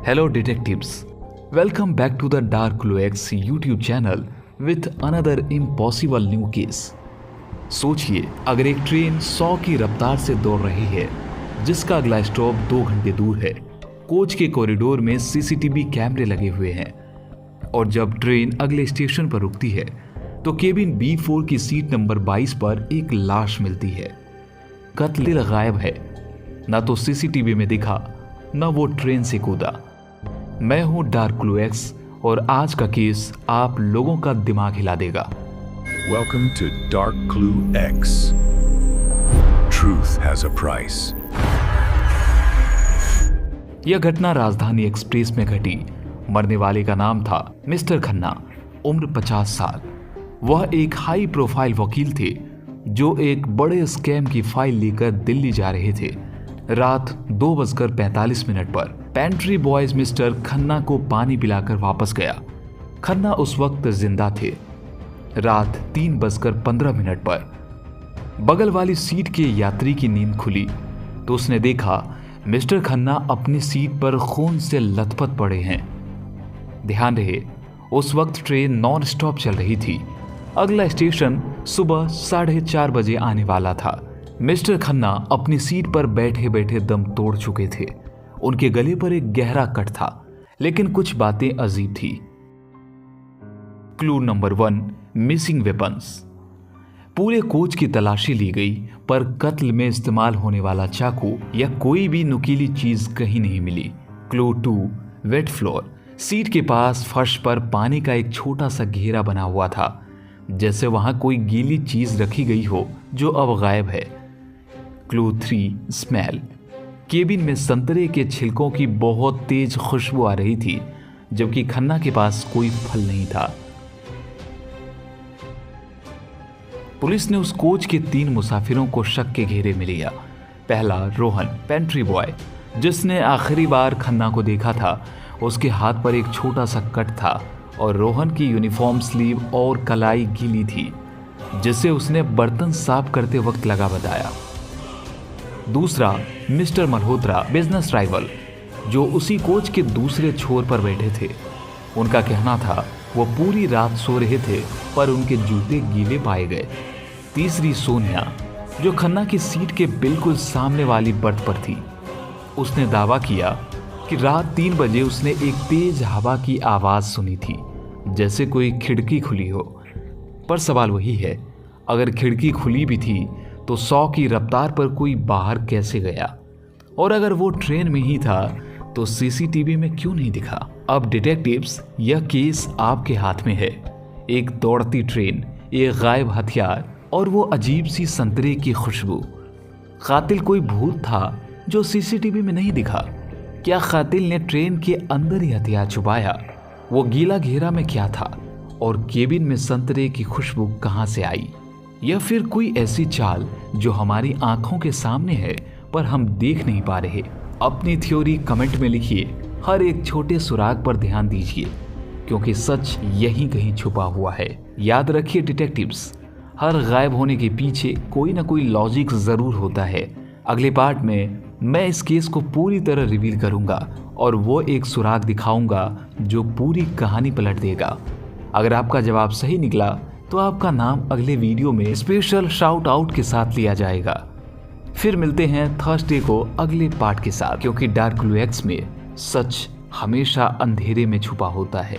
Hello detectives, welcome back to the Dark Clue X YouTube channel with another impossible new case. सोचिए अगर एक train 100 की रफ्तार से दौड़ रही है जिसका अगला स्टॉप 2 घंटे दूर है। कोच के कॉरिडोर में सीसीटीवी कैमरे लगे हुए हैं और जब ट्रेन अगले स्टेशन पर रुकती है तो केबिन B4 की सीट नंबर 22 पर एक लाश मिलती है। कत्ल गायब है, ना तो सीसीटीवी में दिखा ना वो ट्रेन से कूदा। मैं हूं डार्क क्लू एक्स और आज का केस आप लोगों का दिमाग हिला देगा। Welcome to Dark Clue X. Truth has a price. यह घटना राजधानी एक्सप्रेस में घटी। मरने वाले का नाम था मिस्टर खन्ना, उम्र 50 साल। वह एक हाई प्रोफाइल वकील थे जो एक बड़े स्कैम की फाइल लेकर दिल्ली जा रहे थे। रात 2:45 पर पेंट्री बॉयज मिस्टर खन्ना को पानी पिलाकर वापस गया। खन्ना उस वक्त जिंदा थे। रात 3:15 पर बगल वाली सीट के यात्री की नींद खुली तो उसने देखा मिस्टर खन्ना अपनी सीट पर खून से लथपथ पड़े हैं। ध्यान रहे उस वक्त ट्रेन नॉन स्टॉप चल रही थी। अगला स्टेशन सुबह 4:30 बजे आने वाला था। मिस्टर खन्ना अपनी सीट पर बैठे बैठे दम तोड़ चुके थे। उनके गले पर एक गहरा कट था, लेकिन कुछ बातें अजीब थी। Clue number 1, missing weapons. पूरे कोच की तलाशी ली गई पर कत्ल में इस्तेमाल होने वाला चाकू या कोई भी नुकीली चीज कहीं नहीं मिली। Clue 2, wet floor. सीट के पास फर्श पर पानी का एक छोटा सा घेरा बना हुआ था, जैसे वहां कोई गीली चीज रखी गई हो जो अब गायब है। Clue 3, smell. केबिन में संतरे के छिलकों की बहुत तेज खुशबू आ रही थी, जबकि खन्ना के पास कोई फल नहीं था। पुलिस ने उस कोच के 3 मुसाफिरों को शक के घेरे में लिया। पहला रोहन, पेंट्री बॉय, जिसने आखिरी बार खन्ना को देखा था। उसके हाथ पर एक छोटा सा कट था और रोहन की यूनिफॉर्म स्लीव और कलाई गीली थी, जिसे उसने बर्तन साफ करते वक्त लगा बताया। दूसरा मिस्टर मल्होत्रा, बिजनेस राइवल, जो उसी कोच के दूसरे छोर पर बैठे थे। उनका कहना था वो पूरी रात सो रहे थे पर उनके जूते गीले पाए गए। तीसरी सोनिया, जो खन्ना की सीट के बिल्कुल सामने वाली बर्थ पर थी। उसने दावा किया कि रात 3 बजे उसने एक तेज हवा की आवाज सुनी थी, जैसे कोई खिड़की खुली हो। पर सवाल वही है, अगर खिड़की खुली भी थी तो 100 की रफ्तार पर कोई बाहर कैसे गया? और अगर वो ट्रेन में ही था तो सीसीटीवी में क्यों नहीं दिखा? अब डिटेक्टिव्स, यह केस आपके हाथ में है। एक दौड़ती ट्रेन, एक गायब हथियार और वो अजीब सी संतरे की खुशबू। कातिल कोई भूत था जो सीसीटीवी में नहीं दिखा? क्या कातिल ने ट्रेन के अंदर ही हथियार छुपाया? वो गीला घेरा में क्या था और केबिन में संतरे की खुशबू कहां से आई? या फिर कोई ऐसी चाल जो हमारी आंखों के सामने है पर हम देख नहीं पा रहे? अपनी थ्योरी कमेंट में लिखिए। हर एक छोटे सुराग पर ध्यान दीजिए, क्योंकि सच यहीं कहीं छुपा हुआ है। याद रखिए डिटेक्टिव्स, हर गायब होने के पीछे कोई ना कोई लॉजिक जरूर होता है। अगले पार्ट में मैं इस केस को पूरी तरह रिवील करूंगा और वो एक सुराग दिखाऊंगा जो पूरी कहानी पलट देगा। अगर आपका जवाब सही निकला तो आपका नाम अगले वीडियो में स्पेशल शाउट आउट के साथ लिया जाएगा। फिर मिलते हैं थर्सडे को अगले पार्ट के साथ, क्योंकि डार्क क्लू एक्स में सच हमेशा अंधेरे में छुपा होता है।